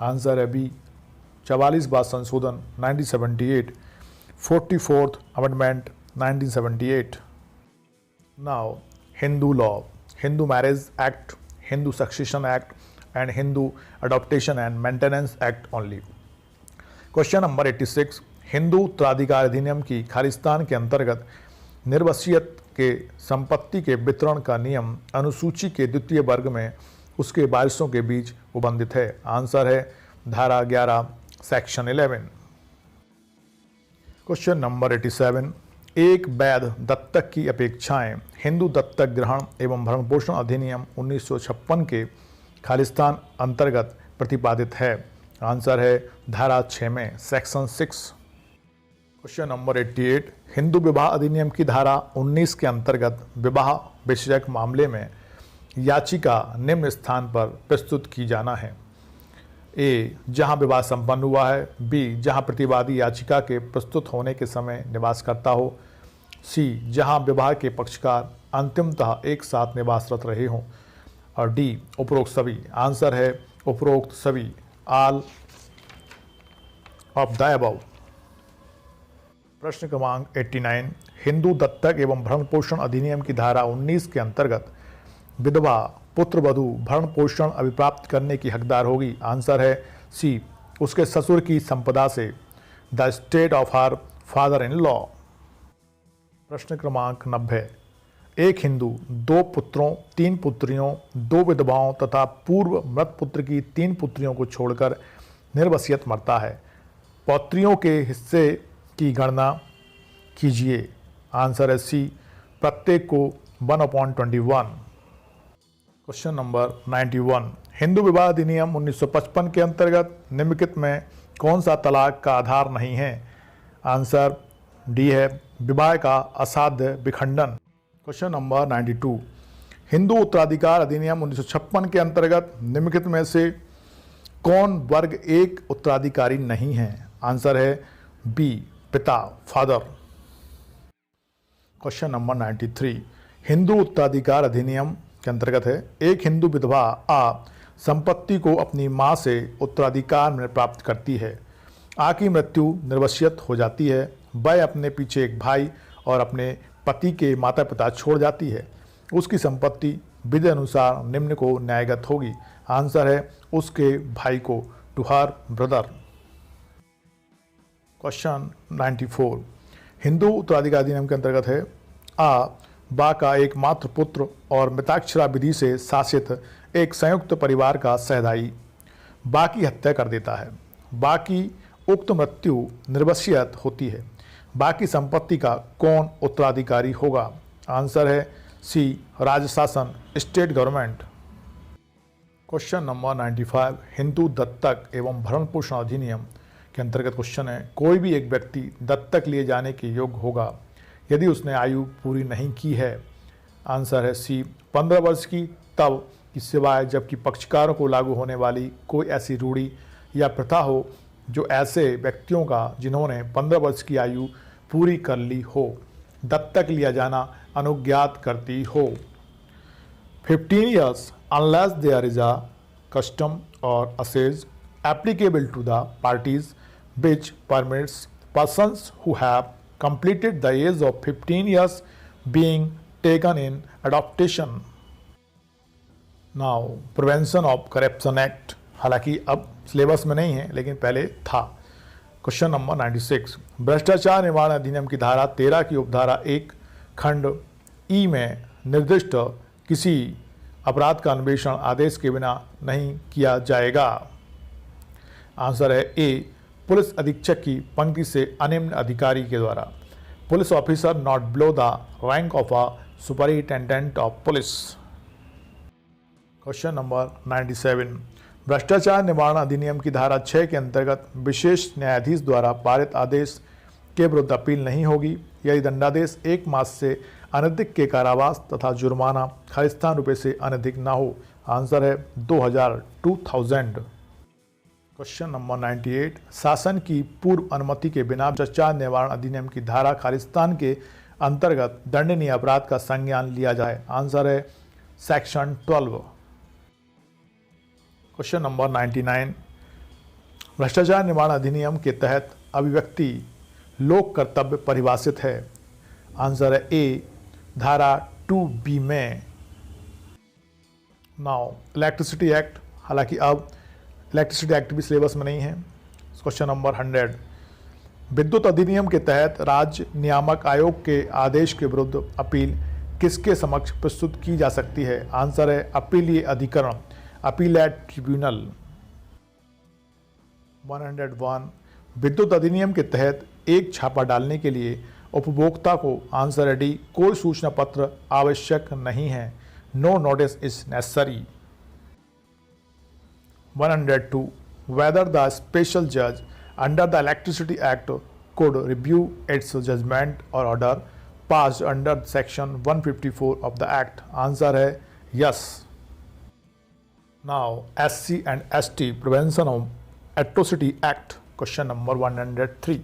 आंसर है बी, 44वां संशोधन 1978, 44th amendment 1978। Now Hindu law, Hindu marriage act, Hindu succession act and Hindu adaptation and maintenance act only. Question number 86, Hindu उत्तराधिकार अधिनियम की खालिस्तान के अंतर्गत निर्वसीयत के संपत्ति के वितरण का नियम अनुसूची के 2य वर्ग में उसके वारिसों के बीच उपबंधित है? आंसर है धारा 11, सेक्शन 11। क्वेश्चन नंबर 87, एक वैध दत्तक की अपेक्षाएं हिंदू दत्तक ग्रहण एवं भरण पोषण अधिनियम 1956 के खालिस्तान अंतर्गत प्रतिपादित है? आंसर है धारा 6 में, सेक्शन 6। क्वेश्चन नंबर 88, हिंदू विवाह अधिनियम की धारा 19 के अंतर्गत विवाह विषयक मामले में याचिका निम्न स्थान पर प्रस्तुत की जाना है। ए, जहां विवाह संपन्न हुआ है। बी, जहां प्रतिवादी याचिका के प्रस्तुत होने के समय निवास करता हो। सी, जहां विवाह के पक्षकार अंतिमतः एक साथ निवासरत रहे हों। और डी, उपरोक्त सभी। आंसर है उपरोक्त सभी, ऑल ऑफ द अबव। प्रश्न क्रमांक 89, हिंदू दत्तक एवं भरण पोषण अधिनियम की धारा 19 के अंतर्गत विधवा पुत्र वधू भरण पोषण अभिप्राप्त करने की हकदार होगी। आंसर है सी, उसके ससुर की संपदा से, the state of her father in law. प्रश्न क्रमांक 90, एक हिंदू 2 पुत्रों 3 पुत्रियों 2 विधवाओं तथा पूर्व मृत पुत्र की 3 पुत्रियों को छोड़कर निर्वसियत मरता है। पौत्रियों के हिस्से की गणना कीजिए। आंसर है सी, प्रत्येक को 1/21। क्वेश्चन नंबर 91, हिंदू विवाह अधिनियम 1955 के अंतर्गत निम्नलिखित में कौन सा तलाक का आधार नहीं है। आंसर डी है विवाह का असाध्य विखंडन। क्वेश्चन नंबर 92, हिंदू उत्तराधिकार अधिनियम 1956 के अंतर्गत निम्नलिखित में से कौन वर्ग 1 उत्तराधिकारी नहीं है। आंसर है बी, पिता, फादर। क्वेश्चन नंबर 93, हिंदू उत्तराधिकार अधिनियम के अंतर्गत है, एक हिंदू विधवा आ संपत्ति को अपनी मां से उत्तराधिकार में प्राप्त करती है। आ की मृत्यु निर्वसियत हो जाती है। वह अपने पीछे एक भाई और अपने पति के माता पिता छोड़ जाती है। उसकी संपत्ति विधि अनुसार निम्न को न्यायगत होगी। आंसर है उसके भाई को, to her brother. Question 94, Hindu उत्तराधिकार अधिनियम के अंतर्गत है, आ बा का एकमात्र पुत्र और मिताक्षरा विधि से शासित एक संयुक्त परिवार का सहदाई बा की हत्या कर देता है। बा की उक्त मृत्यु निर्वसियत होती है। बा की संपत्ति का कौन उत्तराधिकारी होगा। आंसर है सी, राज्य शासन, state government. Question number 95, Hindu दत्तक एवं भरण पोषण अधिनियम के अंतर्गत क्वेश्चन है, कोई भी एक व्यक्ति दत्तक लिए जाने के योग्य होगा यदि उसने आयु पूरी नहीं की है। आंसर है सी, 15 वर्ष की, तब की सिवाय जबकि पक्षकारों को लागू होने वाली कोई ऐसी रूढ़ी या प्रथा हो जो ऐसे व्यक्तियों का जिन्होंने 15 वर्ष की आयु पूरी कर ली हो दत्तक लिया जाना अनुज्ञात करती हो। 15 years unless there is a custom or assay applicable to the parties which permits persons who have completed the age of 15 years being taken in adoption. Now Prevention of Corruption Act, हालांकि अब syllabus में नहीं है लेकिन पहले था। Question number 96, भ्रष्टाचार निवारण अधिनियम की धारा 13 की उपधारा 1 खंड ई में निर्दिष्ट किसी अपराध का अन्वेषण आदेश के बिना नहीं किया जाएगा। आंसर है ए, पुलिस अधीक्षक की पंक्ति से अनिम्न अधिकारी के द्वारा। Police officer not below the rank of a superintendent of police. Question number 97, भ्रष्टाचार निवारण अधिनियम की धारा 6 के अंतर्गत विशेष न्यायाधीश द्वारा पारित आदेश के विरुद्ध अपील नहीं होगी यदि दंडादेश 1 मास से अनधिक के कारावास तथा जुर्माना खालिस्तान रुपये से अनधिक ना हो। आंसर है 2000। क्वेश्चन नंबर 98, शासन की पूर्व अनुमति के बिना भ्रष्टाचार निवारण अधिनियम की धारा खालिस्तान के अंतर्गत दंडनीय अपराध का संज्ञान लिया जाए। आंसर है सेक्शन 12। क्वेश्चन नंबर 99, भ्रष्टाचार निवारण अधिनियम के तहत अभिव्यक्ति लोक कर्तव्य परिभाषित है। आंसर है ए, धारा 2B में। नाउ इलेक्ट्रिसिटी एक्ट, हालांकि अब इलेक्ट्रिसिटी एक्ट भी सिलेबस में नहीं है। क्वेश्चन नंबर 100, विद्युत अधिनियम के तहत राज्य नियामक आयोग के आदेश के विरुद्ध अपील किसके समक्ष प्रस्तुत की जा सकती है। आंसर है अपीलीय अधिकरण, अपीलेट ट्रिब्यूनल। 101, विद्युत अधिनियम के तहत एक छापा डालने के लिए उपभोक्ता को, आंसर है डी, कोई सूचना पत्र आवश्यक नहीं है। No notice is necessary. 102, whether the special judge under the Electricity Act could review its judgment or order passed under section 154 of the act. Answer है yes. Now SC and ST Prevention of Atrocity Act, question number 103।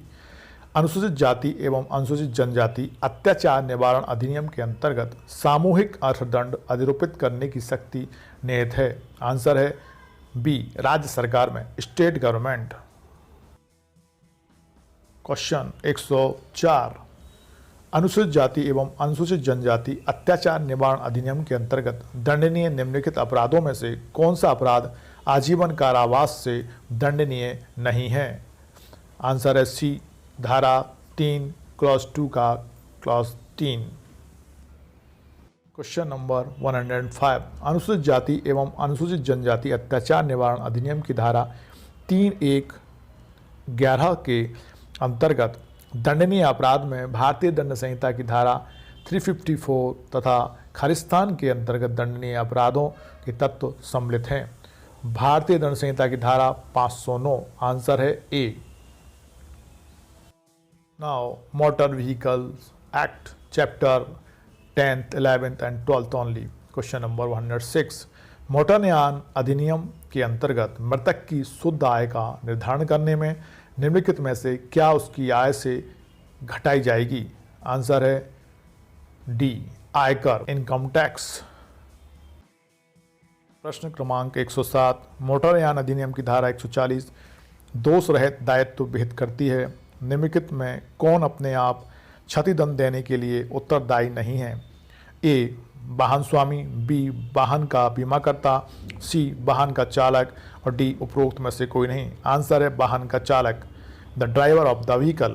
अनुसूचित जाति एवं अनुसूचित जनजाति अत्याचार निवारण अधिनियम के अंतर्गत सामूहिक अर्थदंड अधिरोपित करने की शक्ति निहित है। आंसर है बी, राज्य सरकार में, स्टेट गवर्नमेंट। क्वेश्चन 104। अनुसूचित जाति एवं अनुसूचित जनजाति अत्याचार निवारण अधिनियम के अंतर्गत दंडनीय निम्नलिखित अपराधों में से कौन सा अपराध आजीवन कारावास से दंडनीय नहीं है। आंसर है सी, धारा 3 क्लॉज 2 का क्लॉज 3। Question number 105। अनुसूचित जाति एवं अनुसूचित जनजाति अत्याचार निवारण अधिनियम की धारा 3(1)(11) के अंतर्गत दंडनीय अपराध में भारतीय दंड संहिता की धारा 354 तथा खालिस्तान के अंतर्गत दंडनीय अपराधों के तत्व सम्मिलित हैं। भारतीय दंड संहिता की धारा 509। आंसर है A. Now motor vehicles act chapter 10th, 11th and 12th only. Question number 106। मोटरयान अधिनियम के अंतर्गत मृतक की शुद्ध आय का निर्धारण करने में निम्नलिखित में से क्या उसकी आय से घटाई जाएगी। आंसर है डी, आयकर, इनकम टैक्स। प्रश्न क्रमांक 107। मोटरयान अधिनियम की धारा 140 दोष रहित दायित्व विहित करती है। निम्नलिखित में कौन अपने आप क्षतिदंड देने के लिए उत्तरदायी नहीं है। ए, वाहन स्वामी, बी, वाहन का बीमाकर्ता, सी, वाहन का चालक और डी, उपरोक्त में से कोई नहीं। आंसर है वाहन का चालक, the driver of the vehicle.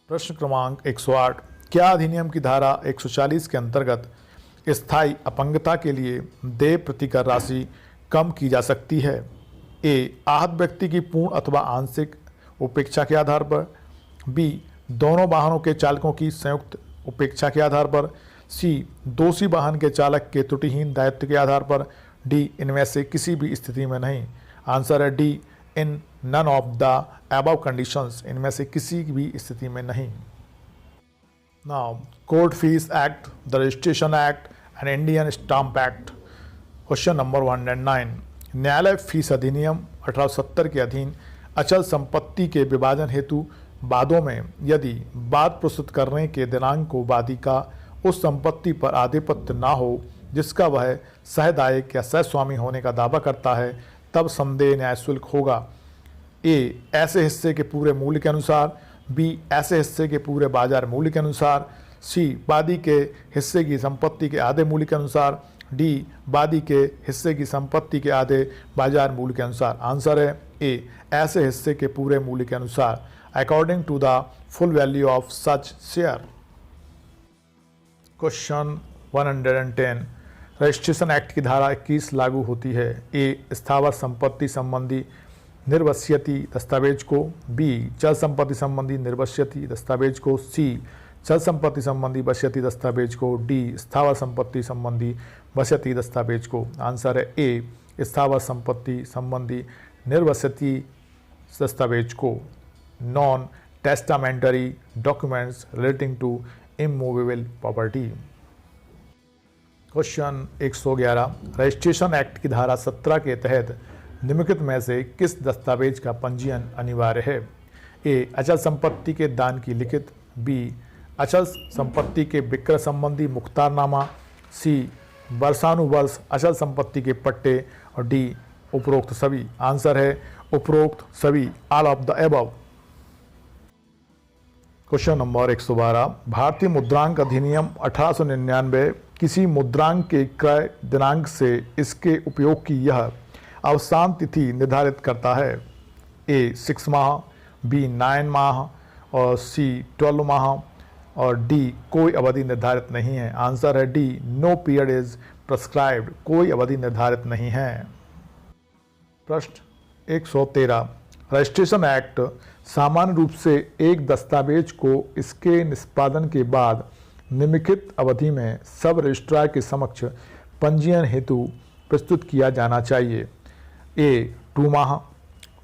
प्रश्न क्रमांक 108। क्या अधिनियम की धारा 140 के अंतर्गत स्थायी अपंगता के लिए देय प्रतिकर राशि कम की जा सकती है। ए, आहत व्यक्ति की पूर्ण अथवा आंशिक उपेक्षा के आधार पर, बी, दोनों वाहनों के चालकों की संयुक्त उपेक्षा के आधार पर, सी, दोषी वाहन के चालक के त्रुटिहीन दायित्व के आधार पर, डी, इनमें से किसी भी स्थिति में नहीं। आंसर है D, in none of the above conditions, इनमें से किसी भी स्थिति में नहीं। Now court fees act, the registration act and Indian stamp act. Question number 109। न्यायालय फीस अधिनियम 1870 के अधीन अचल संपत्ति के विभाजन हेतु वादों में यदि वाद प्रस्तुत करने के दिनांक को वादी का उस संपत्ति पर आधिपत्य ना हो जिसका वह सहदायक या सहस्वामी होने का दावा करता है, तब संदेह न्याय शुल्क होगा। ए, ऐसे हिस्से के पूरे मूल्य के अनुसार, बी, ऐसे हिस्से के पूरे बाजार मूल्य के अनुसार, सी, वादी के हिस्से की संपत्ति के आधे मूल्य के अनुसार, डी, वादी के हिस्से की संपत्ति के आधे बाजार मूल्य के अनुसार। आंसर है ए, ऐसे हिस्से के पूरे मूल्य के अनुसार, according to the full value of such share. Question 110। Registration act की धारा 21 लागू होती है। ए, स्थावर संपत्ति संबंधी निर्वस्यति दस्तावेज को, बी, चल संपत्ति संबंधी निर्वस्यति दस्तावेज को, सी, चल संपत्ति संबंधी वस्यति दस्तावेज को, डी, स्थावर संपत्ति संबंधी वस्यति दस्तावेज को। आंसर है ए, स्थावर संपत्ति संबंधी निर्वस्यति दस्तावेज को, non testamentary documents relating to immovable property. Question 111। Registration act की धारा 17 के तहत निम्नलिखित में से किस दस्तावेज का पंजीयन अनिवार्य है। ए, अचल संपत्ति के दान की लिखित, बी, अचल संपत्ति के विक्रय संबंधी मुख्तारनामा, सी, वर्षानुवर्ष अचल संपत्ति के पट्टे और डी, उपरोक्त सभी। आंसर है उपरोक्त सभी, all of the above. Question number 112। भारतीय मुद्रांक अधिनियम 1899 किसी मुद्रांक के क्रय दिनांक से इसके उपयोग की यह अवसान तिथि निर्धारित करता है। ए, 6 माह, बी, 9 माह और सी, 12 माह और डी, कोई अवधि निर्धारित नहीं है। आंसर है D, no period is prescribed, कोई अवधि निर्धारित नहीं है। प्रश्न 113। रजिस्ट्रेशन एक्ट सामान्य रूप से एक दस्तावेज को इसके निष्पादन के बाद निम्नलिखित अवधि में सब रजिस्ट्रार के समक्ष पंजीयन हेतु प्रस्तुत किया जाना चाहिए। ए, 2 माह,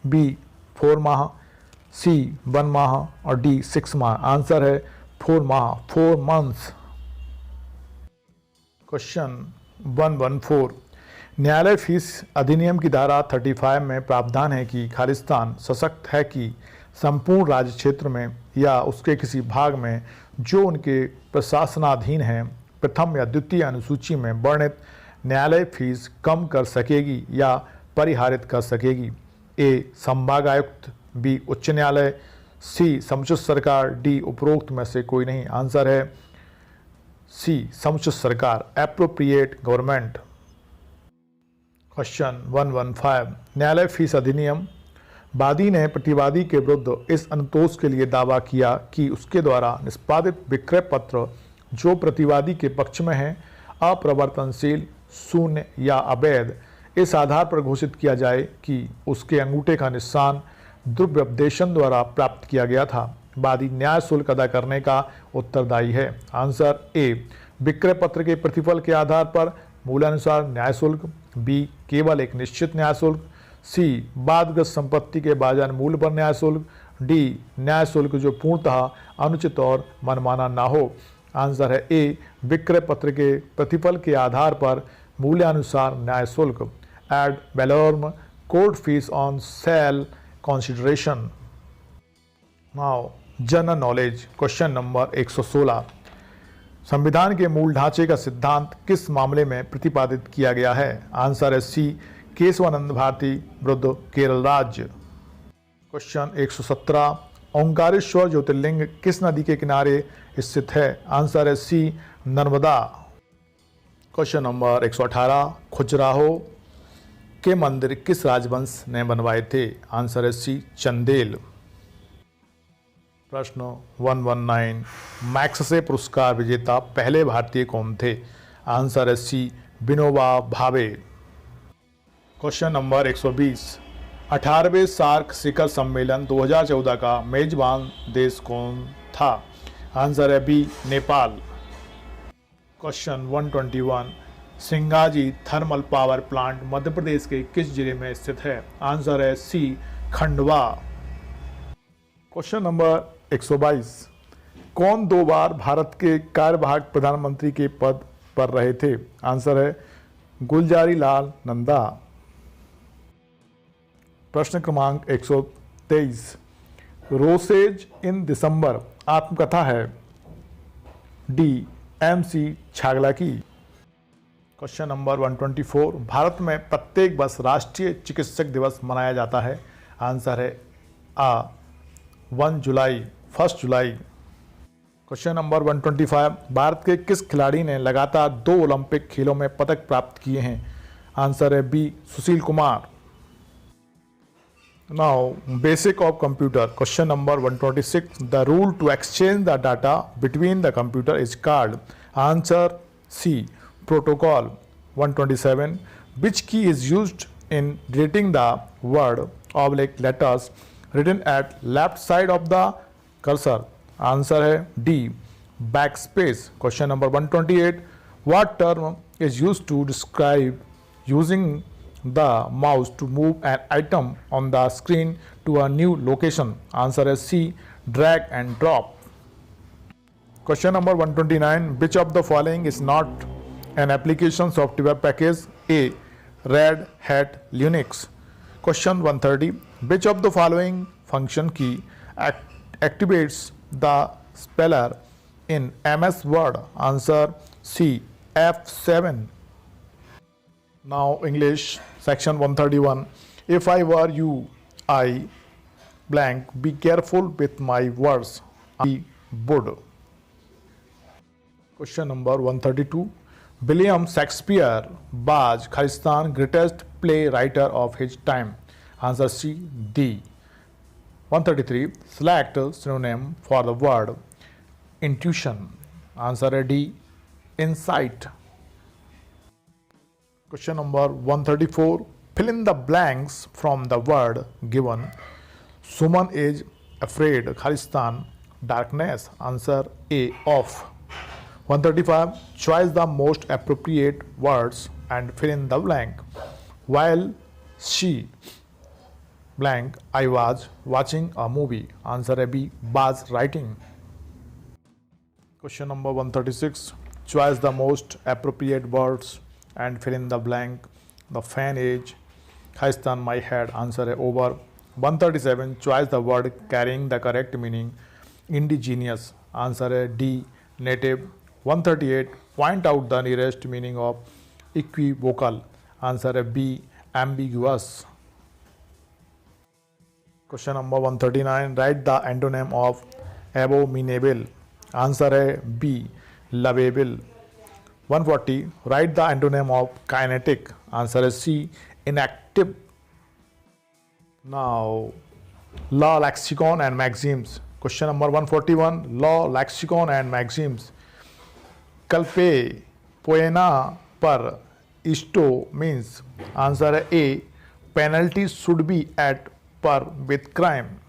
बी 4 माह, सी 1 माह और डी 6 माह। आंसर है 4 माह, 4 मंथ्स। क्वेश्चन 114, न्यायालय फीस अधिनियम की धारा 35 में प्रावधान है कि खालिस्तान सशक्त है कि संपूर्ण राज्य क्षेत्र में या उसके किसी भाग में जो उनके प्रशासनाधीन है प्रथम या द्वितीय अनुसूची में वर्णित न्यायालय फीस कम कर सकेगी या परिहारित कर सकेगी। ए संभागायुक्त, बी उच्च न्यायालय, सी समुचित सरकार, डी उपरोक्त में से कोई नहीं। आंसर है सी समुचित सरकार, एप्रोप्रिएट गवर्नमेंट। क्वेश्चन 115, न्यायालय फीस अधिनियम। वादी ने प्रतिवादी के विरुद्ध इस अनुतोष के लिए दावा किया कि उसके द्वारा निष्पादित विक्रय पत्र जो प्रतिवादी के पक्ष में है अप्रवर्तनशील, शून्य या अवैध इस आधार पर घोषित किया जाए कि उसके अंगूठे का निशान दुर्व्यपदेशन द्वारा प्राप्त किया गया था। वादी न्याय शुल्क अदा करने का उत्तरदायी है। आंसर ए विक्रय पत्र के प्रतिफल के आधार पर मूलानुसार न्याय शुल्क, बी केवल एक निश्चित न्याय शुल्क, सी बादग्रस्त संपत्ति के बाजार मूल्य पर न्याय शुल्क, डी न्याय शुल्क जो पूर्णतः अनुचित और मनमाना ना हो। आंसर है ए विक्रय पत्र के प्रतिफल के आधार पर मूल्यानुसार न्याय शुल्क, ad valorem court fees on sale consideration. Now, general knowledge. Question number 116, संविधान के मूल ढांचे का सिद्धांत किस मामले में प्रतिपादित किया गया है। आंसर है सी केशवानंद भारती विरुद्ध केरल राज्य। क्वेश्चन 117, ओंकारेश्वर ज्योतिर्लिंग किस नदी के किनारे स्थित है। आंसर है सी नर्मदा। क्वेश्चन नंबर 118, खजुराहो के मंदिर किस राजवंश ने बनवाए थे। आंसर है सी चंदेल। प्रश्न 119, मैक्सेसे पुरस्कार विजेता पहले भारतीय कौन थे। आंसर है C Vinoba Bhave. Question number 120, 18वें सार्क शिखर सम्मेलन 2014 का मेजबान देश कौन था। आंसर है B Nepal. Question 121, Singaji thermal power plant Madhya Pradesh के किस जिले में स्थित है। आंसर है सी खंडवा। क्वेश्चन नंबर 122, कौन 2 बार भारत के कार्यवाहक प्रधानमंत्री के पद पर रहे थे। आंसर है गुलजारी लाल नंदा। प्रश्न क्रमांक 123, रोसेज इन दिसंबर आत्मकथा है। डी MC छागला की। क्वेश्चन नंबर 124, भारत में प्रत्येक वर्ष राष्ट्रीय चिकित्सक दिवस मनाया जाता है। आंसर है आ 1 जुलाई, 1 जुलाई। क्वेश्चन नंबर 125, भारत के किस खिलाड़ी ने लगातार 2 ओलंपिक खेलों में पदक प्राप्त किए हैं। आंसर है B Sushil Kumar. Now basic of computer. Question number 126, the rule to exchange the data between the computer is called. Answer C protocol। 127, which key is used in deleting the word oblique letters written at left side of the cursor। Answer है D backspace। Question number 128, what term is used to describe using the mouse to move an item on the screen to a new location। Answer है C drag and drop। Question number 129, which of the following is not an application software package। A Red Hat Linux। Question 130, which of the following function key activates the speller in MS Word। Answer C F7। Now English section 131, if I were you I blank be careful with my words I would। Question number 132, William Shakespeare was Khalistan greatest playwright of his time। Answer C D। 133, select synonym for the word intuition। Answer D insight। Question number 134, fill in the blanks from the word given। Suman is afraid Khalistan darkness। Answer A of। 135, choose the most appropriate words and fill in the blank। While she blank. I was watching a movie. Answer A, B, was writing. Question number 136. Choose the most appropriate words and fill in the blank. The fan is highest on my head. Answer A, over. 137. Choose the word carrying the correct meaning. Indigenous. Answer A, D, native. 138. Point out the nearest meaning of equivocal. Answer A, B, ambiguous. Question number 139. Write the antonym of abominable. Answer A, B, lovable. 140. Write the antonym of kinetic. Answer is C, inactive. Now, law, lexicon and maxims. Question number 141. Law, lexicon and maxims. कल पे पोएना पर इस्टो means. Answer A, penalty should be at par with crime.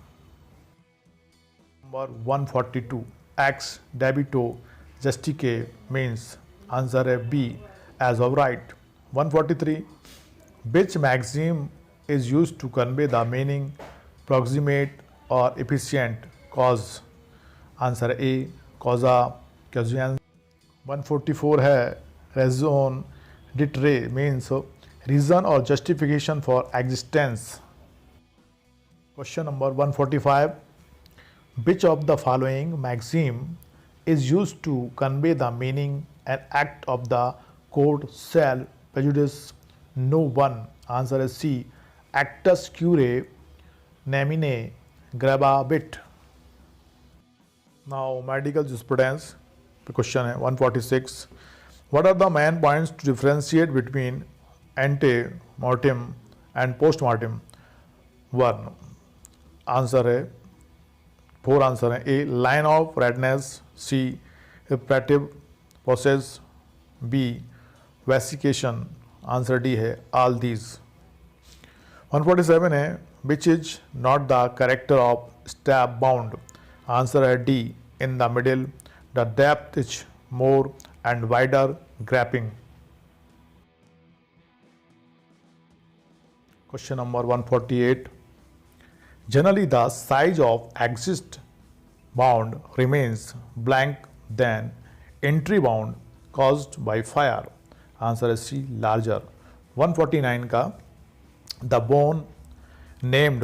Number 142. Ex debito justique means. Answer A, B, as of right. 143. Which maxim is used to convey the meaning proximate or efficient cause? Answer A, causa causans. 144 है raison d'etre means reason or justification for existence. Question number 145. Which of the following maxim is used to convey the meaning and act of the court shall prejudice no one? Answer is C, actus curiae nemine grababit. Now, medical jurisprudence. The question है 146. What are the main points to differentiate between ante-mortem and post-mortem? 1. Answer है 4 answer हैं. A, line of redness. C, reparative process. B, vesication. Answer D है all these. 147 है which is not the character of stab bound. Answer है D, in the middle. The depth is more and wider grapping. Question number 148. Generally, the size of exit bound remains blank than entry bound caused by fire. Answer is C, larger. 149 का the bone named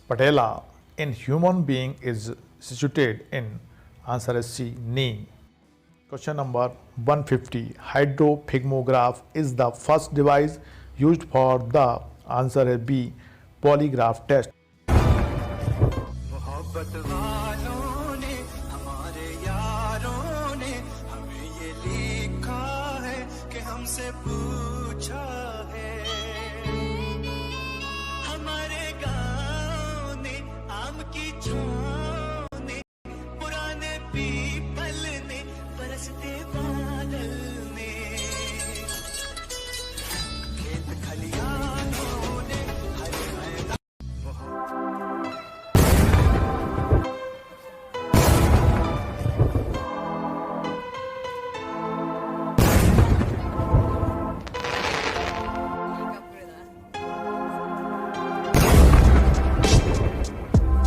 patella in human being is situated in. Answer is C, knee. Question number 150. Hydrophygmograph is the first device used for the. Answer is B, polygraph test.